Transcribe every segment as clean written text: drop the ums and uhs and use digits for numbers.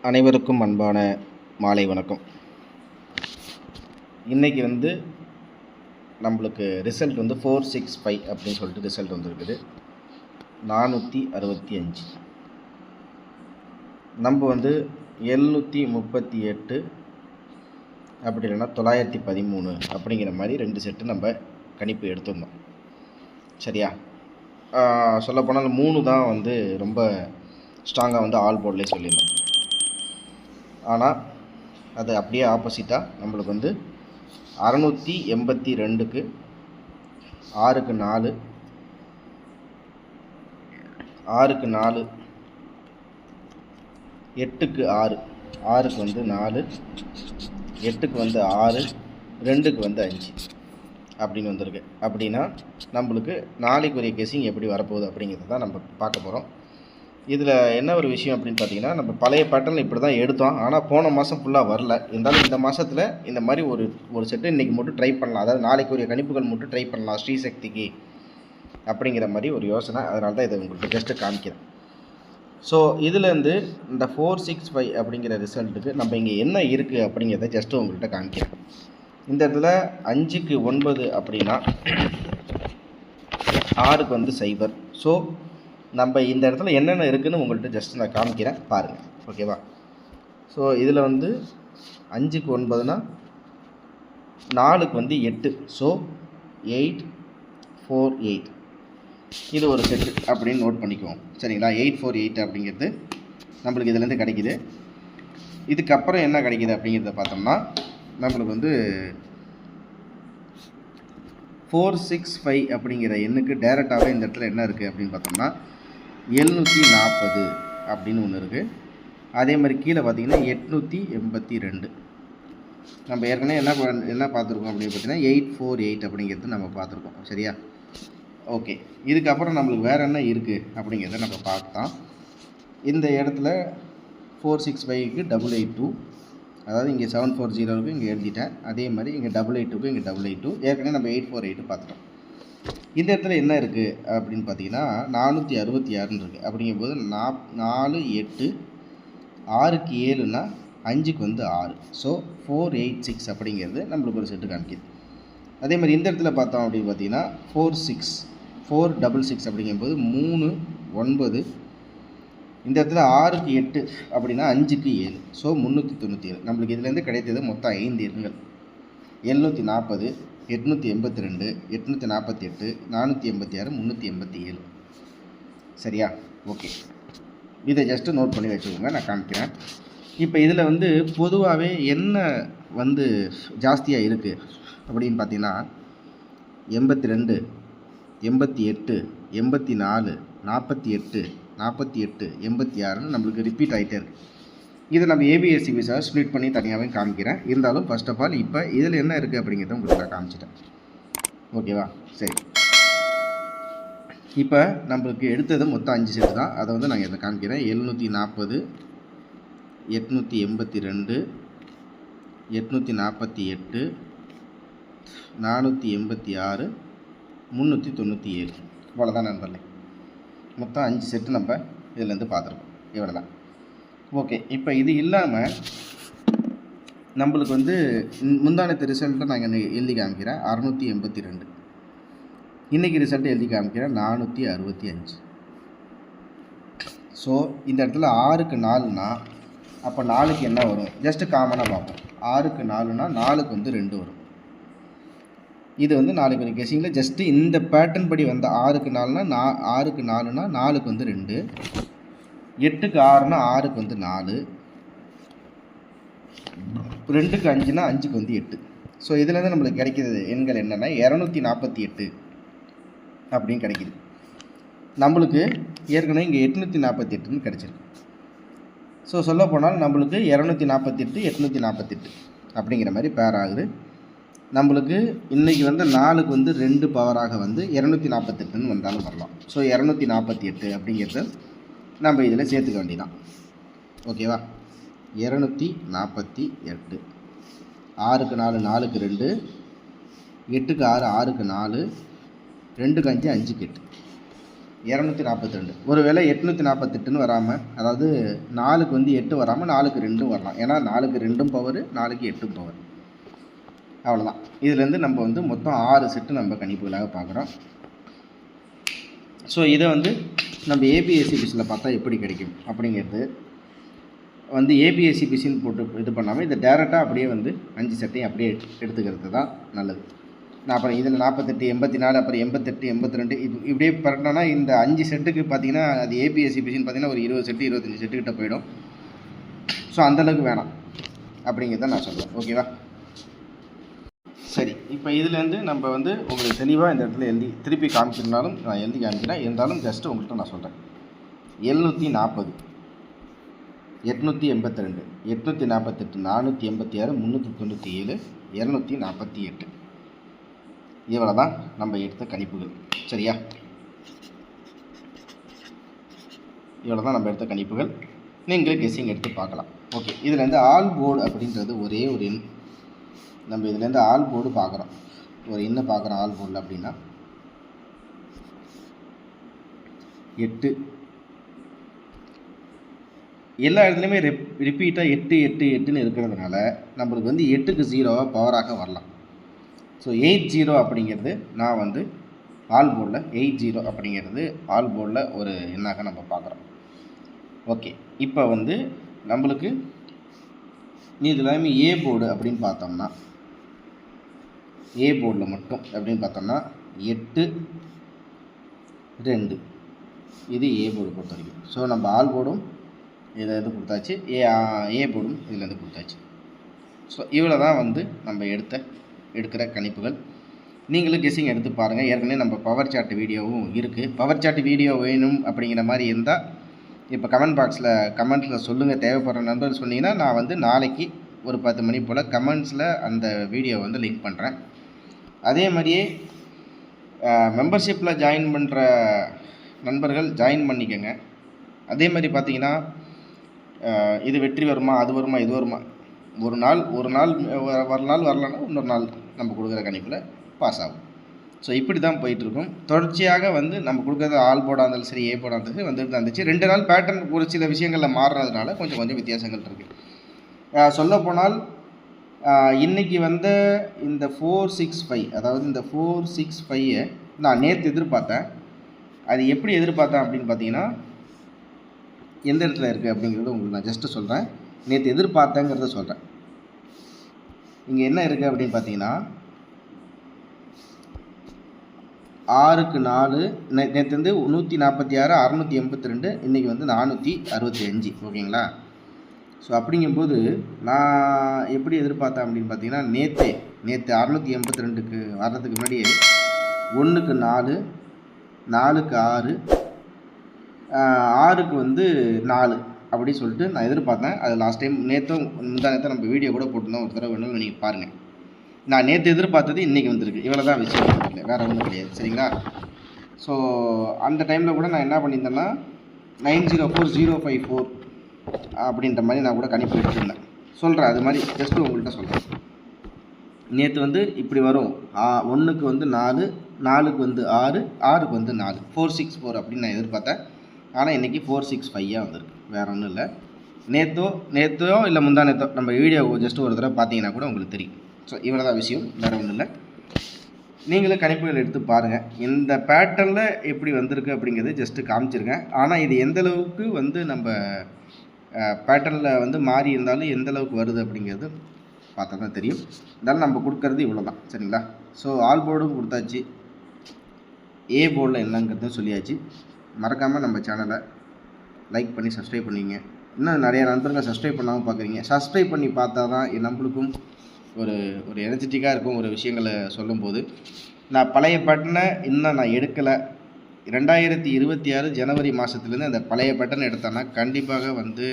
அனைவருக்கும் அன்பான மாலை வணக்கம். இன்றைக்கி நம்மளுக்கு ரிசல்ட் 465 அப்படின்னு சொல்லிட்டு ரிசல்ட் வந்திருக்குது. 465 நம்ம 738 அப்படி இல்லைன்னா 913 அப்படிங்கிற மாதிரி 2 செட்டு நம்ம கணிப்பு எடுத்திருந்தோம். சரியா? சொல்லப்போனால் 3 தான் ரொம்ப ஸ்ட்ராங்காக ஆல் போர்ட்லேயே சொல்லியிருந்தோம். ஆனால் அது அப்படியே ஆப்போசிட்டாக நம்மளுக்கு 682க்கு 6க்கு 4 6க்கு 4 8க்கு 6 6க்கு 4 8க்கு 6 2க்கு 5 அப்படின்னு வந்திருக்கு. அப்படின்னா நம்மளுக்கு நாளைக்குரிய கெஸிங் எப்படி வரப்போகுது அப்படிங்கிறத தான் நம்ம பார்க்க போகிறோம். இதில் என்ன ஒரு விஷயம் அப்படின்னு பார்த்தீங்கன்னா, நம்ம பழைய பேட்டர்னில் இப்படி தான் எடுத்தோம். ஆனால் போன மாதம் ஃபுல்லாக வரல. இருந்தாலும் இந்த மாதத்தில் இந்த மாதிரி ஒரு செட்டு இன்றைக்கி மட்டும் ட்ரை பண்ணலாம். அதாவது நாளைக்குரிய கணிப்புகள் மட்டும் ட்ரை பண்ணலாம் ஸ்ரீசக்திக்கு அப்படிங்கிற மாதிரி ஒரு யோசனை. அதனால தான் இதை உங்களுக்கு ஜஸ்ட்டு காமிக்கிறேன். ஸோ இதுலேருந்து இந்த 465 அப்படிங்கிற ரிசல்ட்டுக்கு நம்ம இங்கே என்ன இருக்குது அப்படிங்கிறத ஜஸ்ட்டு உங்கள்கிட்ட காமிக்கிறேன். இந்த இடத்துல 5க்கு 9 அப்படின்னா 6க்கு 0. ஸோ நம்ம இந்த இடத்துல என்னென்ன இருக்குதுன்னு உங்கள்கிட்ட ஜஸ்ட் நான் காமிக்கிறேன், பாருங்கள். ஓகேவா? ஸோ இதில் 5க்கு 9னா 4க்கு 8. ஸோ 848 இது ஒரு செட்டு அப்படின்னு நோட் பண்ணிக்குவோம். சரிங்களா? 848 அப்படிங்கிறது நம்மளுக்கு இதுலேருந்து கிடைக்கிது. இதுக்கப்புறம் என்ன கிடைக்கிது அப்படிங்கிறத பார்த்தோம்னா நம்மளுக்கு 465 அப்படிங்கிற எண்ணுக்கு டேரெக்டாகவே இந்த இடத்துல என்ன இருக்குது அப்படின்னு பார்த்தோம்னா 740 அப்படின்னு ஒன்று இருக்குது. அதே மாதிரி கீழே பார்த்தீங்கன்னா 882. நம்ம ஏற்கனவே என்ன பார்த்துருக்கோம் அப்படின்னு பார்த்தீங்கன்னா 848 அப்படிங்கிறது நம்ம பார்த்துருக்கோம். சரியா? ஓகே. இதுக்கப்புறம் நம்மளுக்கு வேறு என்ன இருக்குது அப்படிங்கிறத நம்ம பார்த்தோம். இந்த இடத்துல 465க்கு 882, அதாவது இங்கே 740க்கு இங்கே எழுதிட்டேன். அதே மாதிரி இங்கே 882க்கு இங்கே 882. ஏற்கனவே நம்ம 848 பார்த்துட்டோம். இந்த இடத்துல என்ன இருக்குது அப்படின்னு பார்த்தீங்கன்னா 466 இருக்குது. அப்படிங்கும்போது 4 8 6க்கு 7னா 5க்கு 6. ஸோ 486 அப்படிங்கிறது நம்மளுக்கு ஒரு செட்டு காமிக்குது. அதே மாதிரி இந்த இடத்துல பார்த்தோம் அப்படின்னு பார்த்தீங்கன்னா 466 அப்படிங்கும்போது 3 9. இந்த இடத்துல 6க்கு 8 அப்படின்னா 5க்கு 7. ஸோ 397. நம்மளுக்கு இதுலேருந்து கிடைத்தது மொத்தம் 5 எண்கள். 740, 882, 848, 486, 387. சரியா? ஓகே. இதை ஜஸ்ட்டு நோட் பண்ணி வச்சுக்கோங்க, நான் காமிக்கிறேன். இப்போ இதில் பொதுவாகவே என்ன ஜாஸ்தியாக இருக்குது அப்படின்னு பார்த்தீங்கன்னா 82, 88, 84, 48, 48, 86 நம்மளுக்கு ரிப்பீட் ஆகிட்டே இருக்குது. இதை நம்ம ஏபிஎஸ்சி விசாவை ஸ்ப்ளிட் பண்ணி தனியாகவே காமிக்கிறேன். இருந்தாலும் ஃபர்ஸ்ட் ஆஃப் ஆல் இப்போ இதில் என்ன இருக்குது அப்படிங்கிறத உங்களுக்கு நான் காமிச்சிட்டேன். ஓகேவா? சரி. இப்போ நம்மளுக்கு எடுத்தது மொத்தம் 5 செட்டு தான். அதை நான் இதை காமிக்கிறேன். 740, 882, 848, 486, 397. இவ்வளோதான் நண்பர்களே. மொத்தம் 5 செட்டு நம்ம இதிலேருந்து பார்த்துருக்கோம். இவ்வளோ தான். ஓகே. இப்போ இது இல்லாமல் நம்மளுக்கு முந்தானத்து ரிசல்ட்டை நான் இங்கே எழுதி காமிக்கிறேன் 682. இன்றைக்கி ரிசல்ட்டை எழுதி காமிக்கிறேன் 465. ஸோ இந்த இடத்துல 6க்கு 4னா அப்போ 4க்கு என்ன வரும்? ஜஸ்ட்டு காமனாக பார்ப்போம். 6க்கு 4னா 4க்கு 2 வரும். இது நாளைக்கு ஒரு கெஸிங்கில் ஜஸ்ட்டு இந்த பேட்டர்ன் படி 6க்கு 4னா 6க்கு 4னா 4க்கு 2, 8க்கு 6னா 6க்கு 4, 2க்கு 5னா 5க்கு 8. ஸோ இதுலேருந்து நம்மளுக்கு கிடைக்கிது எண்கள் என்னென்னா 248 அப்படின்னு கிடைக்கிது. நம்மளுக்கு ஏற்கனவே இங்கே 848ன்னு கிடச்சிருக்கு. ஸோ சொல்ல போனால் நம்மளுக்கு 248, 848 அப்படிங்கிற மாதிரி பேர் ஆகுது. நம்மளுக்கு இன்றைக்கி 4க்கு 2 பவராக 248ன்னு வந்தாலும் வரலாம். ஸோ 248 அப்படிங்கிறது நம்ம இதில் சேர்த்துக்க வேண்டியதான். ஓகேவா? 248. 6க்கு 4 4க்கு 2, 8க்கு 6 6க்கு 4, 2க்கு 5 5க்கு 8. 242. ஒருவேளை 848ன்னு வராமல், அதாவது 4க்கு வந்து 8 வராமல் 4க்கு 2 வரலாம். ஏன்னா 4க்கு 2 பவர், 4க்கு 8 பவர். அவ்வளோதான். இதுலேருந்து நம்ம வந்து மொத்தம் 6 செட்டு நம்ம கணிப்புகளாக பார்க்குறோம். ஸோ இதை வந்து நம்ம ஏபிஎஸ்சிபிசியில் பார்த்தா எப்படி கிடைக்கும் அப்படிங்கிறது வந்து ஏபிஎஸ்சிபிசின்னு போட்டு இது பண்ணாமல் இதை டேரெக்டாக அப்படியே வந்து 5 செட்டையும் அப்படியே எடுத்துக்கிறது தான் நல்லது. நான் அப்புறம் இதில் 48, 84, அப்புறம் 88, 82 இப்படியே பரட்டினோன்னா இந்த 5 செட்டுக்கு பார்த்தீங்கன்னா அது ஏபிஎஸ்சிபிசின்னு பார்த்தீங்கன்னா ஒரு 20 செட்டு 25 செட்டு கிட்ட போயிடும். ஸோ அந்தளவுக்கு வேணாம் அப்படிங்கிறத நான் சொல்லுவேன். ஓகேவா? சரி, இப்போ இதுலேருந்து நம்ம வந்து உங்களுக்கு தெளிவாக இந்த இடத்துல எழுதி திருப்பி காமிச்சிருந்தாலும் நான் எழுதி காமிக்கிறேன். இருந்தாலும் ஜஸ்ட்டு உங்கள்கிட்ட நான் சொல்கிறேன். 740, 882, 848, 486, 397, 248. இவ்வளோ தான் நம்ம எடுத்த கணிப்புகள். சரியா? இவ்வளோ தான் நம்ம எடுத்த கணிப்புகள். நீங்களே கெஸ்ஸிங் எடுத்து பார்க்கலாம். ஓகே, இதுலேருந்து ஆல் போர்டு அப்படின்றது ஒரே ஒரு எண். நம்ம இதுலேருந்து ஆல் போர்டு பார்க்குறோம். ஒரு எண்ணை பார்க்குறோம் ஆல் போர்டில் அப்படின்னா 8. எல்லா இடத்துலையுமே ரிப்பீட்டாக 8 8 8ன்னு இருக்கிறதுனால நம்மளுக்கு வந்து 8க்கு 0 பவராக வரலாம். ஸோ 80 அப்படிங்கிறது நான் வந்து ஆல் போர்டில் 80 அப்படிங்கிறது ஆல் போர்டில் ஒரு எண்ணாக நம்ம பார்க்குறோம். ஓகே, இப்போ வந்து நம்மளுக்கு இது எல்லாமே ஏ போர்டு அப்படின்னு பார்த்தோம்னா, ஏ போர்டில் மட்டும் அப்படின்னு பார்த்தோம்னா 8 2 இது ஏ போர்டு பொறுத்த வரைக்கும். ஸோ நம்ம ஆல் போர்டும் இதில் இது கொடுத்தாச்சு, ஏ போர்டும் இதில் கொடுத்தாச்சு. ஸோ இவ்வளோ தான் வந்து நம்ம எடுக்கிற கணிப்புகள். நீங்களும் கெஸ்ஸிங் எடுத்து பாருங்கள். ஏற்கனவே நம்ம பவர் சார்ட் வீடியோவும் இருக்குது. பவர் சார்ட் வீடியோ வேணும் அப்படிங்கிற மாதிரி இருந்தால் இப்போ கமெண்ட்ஸில் சொல்லுங்கள். தேவைப்படுற நண்பர்கள் சொன்னீங்கன்னா நான் வந்து நாளைக்கு ஒரு 10 மணி போல் கமெண்ட்ஸில் அந்த வீடியோ வந்து லிங்க் பண்ணுறேன். அதே மாதிரியே மெம்பர்ஷிப்பில் ஜாயின் பண்ணுற நண்பர்கள் ஜாயின் பண்ணிக்கோங்க. அதே மாதிரி பார்த்தீங்கன்னா இது வெற்றி வருமா, அது வருமா, இது வருமா, ஒரு நாள் வரலன்னா இன்னொரு நாள் நம்ம கொடுக்குற கணிப்பில் பாஸ் ஆகும். ஸோ இப்படி தான் போயிட்டுருக்கும். தொடர்ச்சியாக வந்து நம்ம கொடுக்குறது ஆல் போர்டாக இருந்தாலும் சரி, ஏ போர்டாக இருந்தாலும் சரி வந்துட்டு தான் இருந்துச்சு. 2 நாள் பேட்டர்ன் ஒரு சில விஷயங்களில் மாறுறதுனால கொஞ்சம் வித்தியாசங்கள் இருக்குது. சொல்லப்போனால் இன்றைக்கி வந்து இந்த 465, அதாவது இந்த 465 நான் நேற்று எதிர்பார்த்தேன். அது எப்படி எதிர்பார்த்தேன் அப்படின்னு பார்த்தீங்கன்னா, எந்த இடத்துல இருக்குது அப்படிங்கிறது உங்களுக்கு நான் ஜஸ்ட்டு சொல்கிறேன். நேற்று எதிர்பார்த்தேங்கிறத சொல்கிறேன். இங்கே என்ன இருக்குது அப்படின்னு பார்த்தீங்கன்னா 6க்கு 4 நேற்று வந்து 146, 682, இன்றைக்கி வந்து 465. ஓகேங்களா? ஸோ அப்படிங்கும்போது நான் எப்படி எதிர்பார்த்தேன் அப்படின்னு பார்த்தீங்கன்னா, நேற்று 682க்கு வர்றதுக்கு முன்னாடியே 1க்கு 4, 4க்கு 6, 6க்கு வந்து 4 அப்படி சொல்லிட்டு நான் எதிர்பார்த்தேன். அது லாஸ்ட் டைம் முந்தா நேற்று நம்ம வீடியோ கூட போட்டிருந்தோம். ஒரு தடவை வேணும் நீங்கள் பாருங்கள். நான் நேற்று எதிர்பார்த்தது இன்றைக்கி வந்திருக்கு. இவ்வளோ தான் விஷயம், இல்லை வேறு ஒன்றும் கிடையாது. சரிங்களா? ஸோ அந்த டைமில் கூட நான் என்ன பண்ணியிருந்தேன்னா 904054 அப்படின்ற மாதிரி நான் கூட கணிப்பு எடுத்துருந்தேன். சொல்கிறேன், அது மாதிரி ஜஸ்ட்டு உங்கள்கிட்ட சொல்கிறேன். நேற்று வந்து இப்படி வரும். 1க்கு வந்து 4, 4க்கு வந்து 6, 6க்கு வந்து 4, 464 அப்படின்னு நான் எதிர்பார்த்தேன். ஆனால் இன்றைக்கி 465 வந்திருக்கு. வேறு ஒன்றும் இல்லை. நேற்றோ இல்லை முந்தா நேற்றோ நம்ம வீடியோ ஜஸ்ட்டு ஒரு தடவை பார்த்தீங்கன்னா கூட உங்களுக்கு தெரியும். ஸோ இவ்வளோ தான் விஷயம், வேறு ஒன்றும் இல்லை. நீங்களும் கணிப்புகள் எடுத்து பாருங்கள். இந்த பேட்டர்னில் எப்படி வந்திருக்கு அப்படிங்கிறது ஜஸ்ட்டு காமிச்சிருக்கேன். ஆனால் இது எந்தளவுக்கு வந்து நம்ம பேட்டர்னில் வந்து மாறி இருந்தாலும் எந்தளவுக்கு வருது அப்படிங்கிறது பார்த்தா தான் தெரியும். இருந்தாலும் நம்ம கொடுக்கறது இவ்வளோ தான். சரிங்களா? ஸோ ஆல் போர்டும் கொடுத்தாச்சு, ஏ போர்டில் என்னங்கிறத சொல்லியாச்சு. மறக்காமல் நம்ம சேனலை லைக் பண்ணி சப்ஸ்கிரைப் பண்ணிங்க. இன்னும் நிறைய நண்பர்கள் சப்ஸ்கிரைப் பண்ணாமல் பார்க்குறீங்க. சப்ஸ்கிரைப் பண்ணி பார்த்தா தான் நம்மளுக்கும் ஒரு எனர்ஜெட்டிக்காக இருக்கும். ஒரு விஷயங்களை சொல்லும்போது நான் பழைய பேட்டர்னை இன்னும் நான் எடுக்கலை. 2026 ஜனவரி மாதத்துலேருந்து அந்த பழைய பேட்டர்ன் எடுத்தோன்னா கண்டிப்பாக வந்து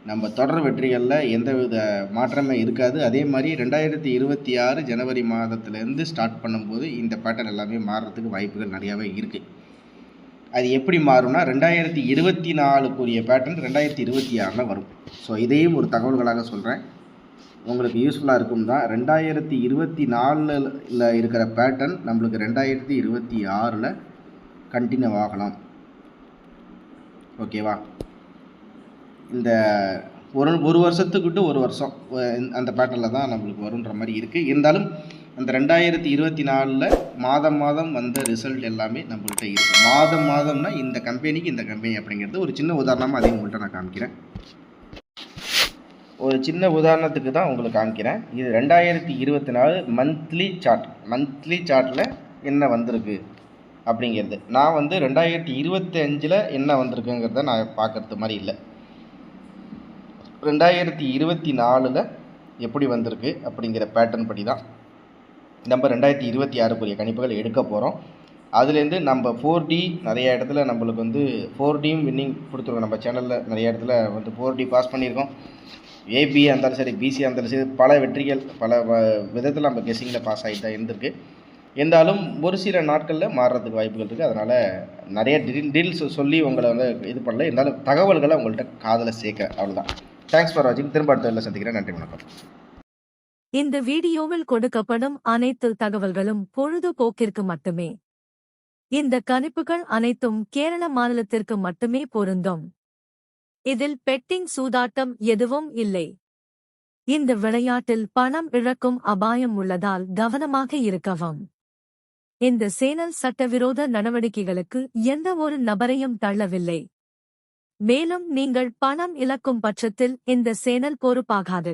நம்ம தொடர் வெற்றிகளில் எந்தவித மாற்றமே இருக்காது. அதே மாதிரி 2026 ஜனவரி மாதத்துலேருந்து ஸ்டார்ட் பண்ணும்போது இந்த பேட்டர்ன் எல்லாமே மாறுறதுக்கு வாய்ப்புகள் நிறையாவே இருக்குது. அது எப்படி மாறும்னா 2024க்குரிய பேட்டர்ன் 2026 வரும். ஸோ இதையும் ஒரு தகவல்களாக சொல்கிறேன், உங்களுக்கு யூஸ்ஃபுல்லாக இருக்கும் தான். 2024 இருக்கிற பேட்டர்ன் நம்மளுக்கு 2026 கண்டினியூ ஆகலாம். ஓகேவா? இந்த ஒரு வருஷத்துக்கிட்ட ஒரு வருஷம் அந்த பேட்டர்னில் தான் நம்மளுக்கு வருன்ற மாதிரி இருக்குது. இருந்தாலும் அந்த 2024 மாதம் மாதம் வந்த ரிசல்ட் எல்லாமே நம்மள்கிட்ட இருக்குது. மாதம் மாதம்னா இந்த கம்பெனிக்கு இந்த கம்பெனி அப்படிங்கிறது ஒரு சின்ன உதாரணமாக அதையும் உங்கள்கிட்ட நான் காமிக்கிறேன். ஒரு சின்ன உதாரணத்துக்கு தான் உங்களுக்கு காமிக்கிறேன். இது 2024 மந்த்லி சார்ட்டில் என்ன வந்திருக்கு அப்படிங்கிறது. நான் வந்து 2025 என்ன வந்திருக்குங்கிறத நான் பார்க்குறது மாதிரி இல்லை. 2024 எப்படி வந்திருக்கு அப்படிங்கிற பேட்டர்ன் படி தான் நம்ம 2026க்குரிய கணிப்புகள் எடுக்க போகிறோம். அதுலேருந்து நம்ம 4D நிறைய இடத்துல நம்மளுக்கு வந்து 4Dயும் வின்னிங் கொடுத்துருக்கோம். நம்ம சேனலில் நிறைய இடத்துல வந்து 4D பாஸ் பண்ணியிருக்கோம். ஏபியாக இருந்தாலும் சரி, பிசியாக இருந்தாலும் சரி, பல வெற்றிகள் பல விதத்தில் நம்ம கெஸ்ஸிங்கில் பாஸ் ஆகிட்டு தான் இருந்திருக்கு. இருந்தாலும் ஒரு சில நாட்களில் மாறுறதுக்கு வாய்ப்புகள் இருக்குது. அதனால் நிறைய டீல்ஸ் சொல்லி உங்களை வந்து இது பண்ணல. இருந்தாலும் தகவல்களை உங்கள்கிட்ட காதில் சேர்க்க, அவ்வளோதான். தேங்க்ஸ் ஃபார் வாட்சிங். திரும்ப அடுத்த வீடியோவில் சந்திக்கிறேன். நன்றி, வணக்கம். இந்த வீடியோவில் கொடுக்கப்படும் அனைத்து தகவல்களும் பொழுதுபோக்கிற்கு மட்டுமே. இந்த கணிப்புகள் அனைத்தும் கேரள மாநிலத்திற்கு மட்டுமே பொருந்தும். இதில் பெட்டிங் சூதாட்டம் எதுவும் இல்லை. இந்த விளையாட்டில் பணம் இழக்கும் அபாயம் உள்ளதால் கவனமாக இருக்கவும். இந்த சேனல் சட்டவிரோத நடவடிக்கைகளுக்கு எந்த ஒரு நபரையும் தள்ளவில்லை. மேலும் நீங்கள் பணம் இழக்கும் பட்சத்தில் இந்த சேனல் பொறுப்பாகாது.